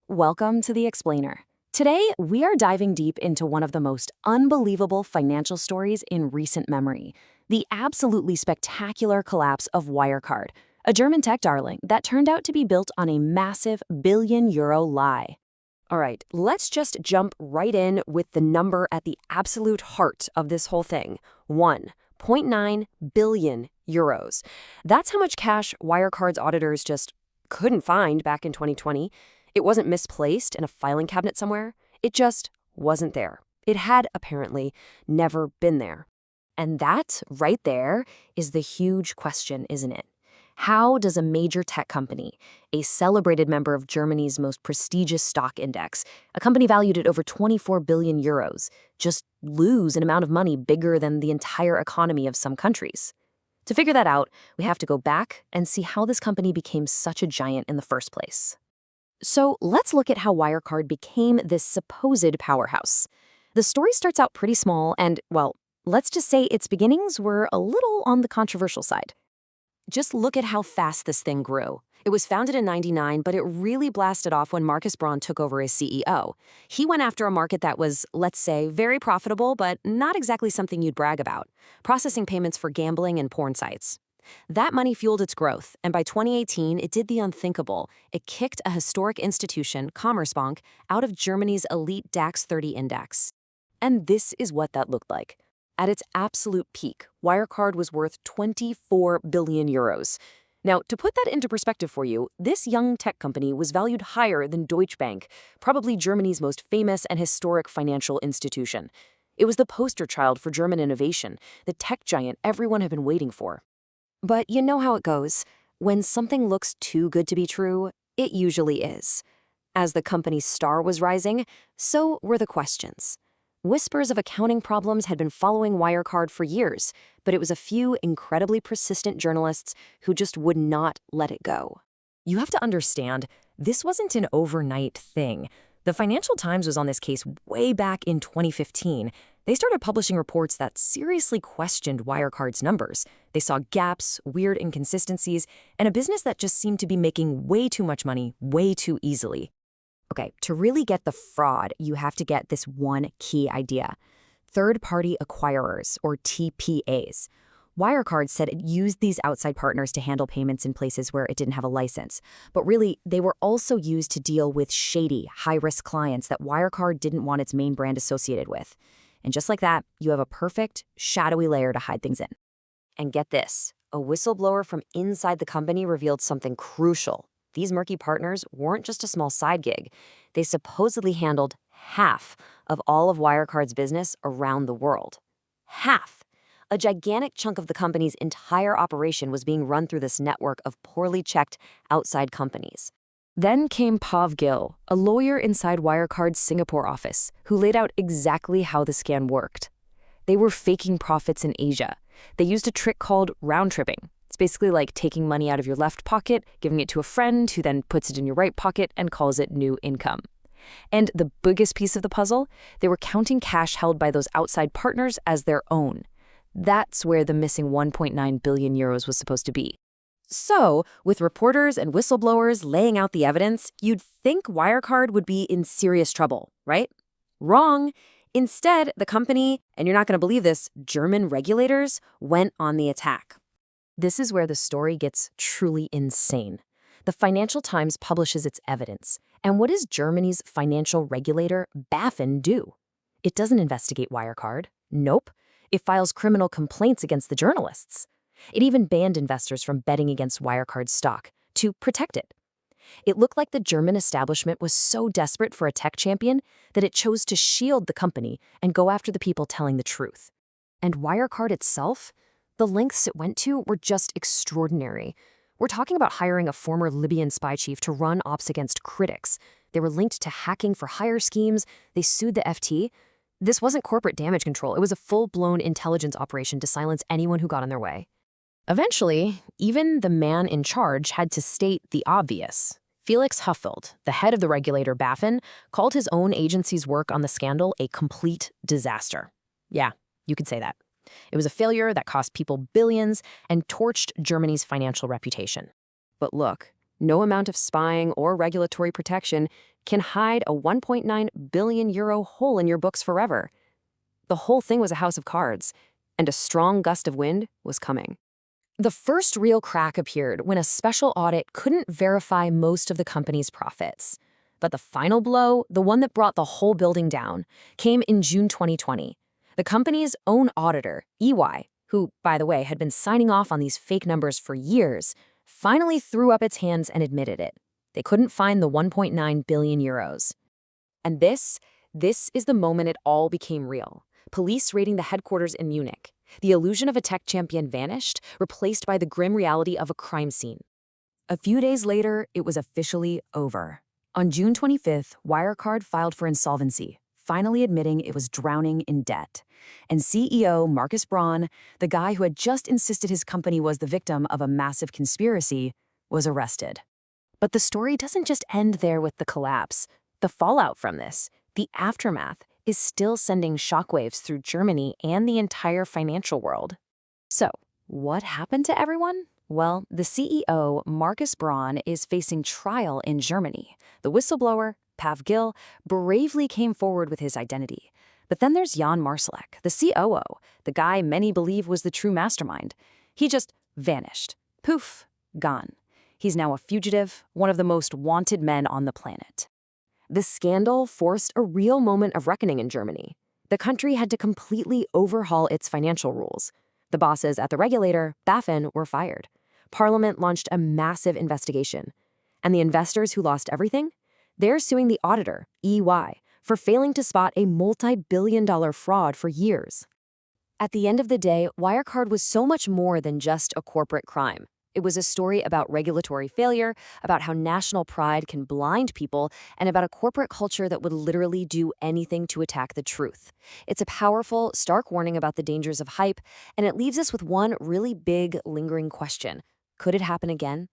Welcome to The Explainer. Today, we are diving deep into one of the most unbelievable financial stories in recent memory, the absolutely spectacular collapse of Wirecard, a German tech darling that turned out to be built on a massive billion-euro lie. All right, let's just jump right in with the number at the absolute heart of this whole thing, 1.9 billion euros. That's how much cash Wirecard's auditors just couldn't find back in 2020. It wasn't misplaced in a filing cabinet somewhere. It just wasn't there. It had apparently never been there. And that, right there, is the huge question, isn't it? How does a major tech company, a celebrated member of Germany's most prestigious stock index, a company valued at over 24 billion euros, just lose an amount of money bigger than the entire economy of some countries? To figure that out, we have to go back and see how this company became such a giant in the first place. So let's look at how Wirecard became this supposed powerhouse. The story starts out pretty small and, well, let's just say its beginnings were a little on the controversial side. Just look at how fast this thing grew. It was founded in '99, but it really blasted off when Markus Braun took over as CEO. He went after a market that was, let's say, very profitable, but not exactly something you'd brag about: processing payments for gambling and porn sites. That money fueled its growth, and by 2018, it did the unthinkable. It kicked a historic institution, Commerzbank, out of Germany's elite DAX 30 index. And this is what that looked like. At its absolute peak, Wirecard was worth 24 billion euros. Now, to put that into perspective for you, this young tech company was valued higher than Deutsche Bank, probably Germany's most famous and historic financial institution. It was the poster child for German innovation, the tech giant everyone had been waiting for. But you know how it goes. When something looks too good to be true, it usually is. As the company's star was rising, so were the questions. Whispers of accounting problems had been following Wirecard for years, but it was a few incredibly persistent journalists who just would not let it go. You have to understand, this wasn't an overnight thing. The Financial Times was on this case way back in 2015. They started publishing reports that seriously questioned Wirecard's numbers. They saw gaps, weird inconsistencies, and a business that just seemed to be making way too much money way too easily. Okay, to really get the fraud, you have to get this one key idea: third-party acquirers, or TPAs. Wirecard said it used these outside partners to handle payments in places where it didn't have a license. But really, they were also used to deal with shady, high-risk clients that Wirecard didn't want its main brand associated with. And just like that, you have a perfect, shadowy layer to hide things in. And get this, a whistleblower from inside the company revealed something crucial. These murky partners weren't just a small side gig. They supposedly handled half of all of Wirecard's business around the world. Half! A gigantic chunk of the company's entire operation was being run through this network of poorly checked outside companies. Then came Pav Gill, a lawyer inside Wirecard's Singapore office, who laid out exactly how the scam worked. They were faking profits in Asia. They used a trick called round-tripping. It's basically like taking money out of your left pocket, giving it to a friend who then puts it in your right pocket and calls it new income. And the biggest piece of the puzzle, they were counting cash held by those outside partners as their own. That's where the missing 1.9 billion euros was supposed to be. So, with reporters and whistleblowers laying out the evidence, you'd think Wirecard would be in serious trouble, right? Wrong. Instead, the company, and you're not going to believe this, German regulators, went on the attack. This is where the story gets truly insane. The Financial Times publishes its evidence, and what does Germany's financial regulator, BaFin, do? It doesn't investigate Wirecard. Nope. It files criminal complaints against the journalists. It even banned investors from betting against Wirecard's stock to protect it. It looked like the German establishment was so desperate for a tech champion that it chose to shield the company and go after the people telling the truth. And Wirecard itself? The lengths it went to were just extraordinary. We're talking about hiring a former Libyan spy chief to run ops against critics. They were linked to hacking for hire schemes. They sued the FT. This wasn't corporate damage control. It was a full-blown intelligence operation to silence anyone who got in their way. Eventually, even the man in charge had to state the obvious. Felix Huffeld, the head of the regulator BaFin, called his own agency's work on the scandal a complete disaster. Yeah, you could say that. It was a failure that cost people billions and torched Germany's financial reputation. But look, No amount of spying or regulatory protection can hide a 1.9 billion euro hole in your books forever. The whole thing was a house of cards, and a strong gust of wind was coming. The first real crack appeared when a special audit couldn't verify most of the company's profits. But the final blow, the one that brought the whole building down, came in June 2020. The company's own auditor, EY, who, by the way, had been signing off on these fake numbers for years, finally threw up its hands and admitted it. They couldn't find the 1.9 billion euros. And this is the moment it all became real. Police raiding the headquarters in Munich. The illusion of a tech champion vanished, replaced by the grim reality of a crime scene. A few days later, it was officially over. On June 25th, Wirecard filed for insolvency, finally admitting it was drowning in debt. And CEO Markus Braun, the guy who had just insisted his company was the victim of a massive conspiracy, was arrested. But the story doesn't just end there with the collapse. The fallout from this, the aftermath, is still sending shockwaves through Germany and the entire financial world. So, what happened to everyone? Well, the CEO, Markus Braun, is facing trial in Germany. The whistleblower, Pav Gill, bravely came forward with his identity. But then there's Jan Marsalek, the COO, the guy many believe was the true mastermind. He just vanished. Poof, gone. He's now a fugitive, one of the most wanted men on the planet. The scandal forced a real moment of reckoning in Germany. The country had to completely overhaul its financial rules. The bosses at the regulator, BaFin, were fired. Parliament launched a massive investigation. And the investors who lost everything? They're suing the auditor, EY, for failing to spot a multi-billion-dollar fraud for years. At the end of the day, Wirecard was so much more than just a corporate crime. It was a story about regulatory failure, about how national pride can blind people, and about a corporate culture that would literally do anything to attack the truth. It's a powerful, stark warning about the dangers of hype, and it leaves us with one really big, lingering question. Could it happen again?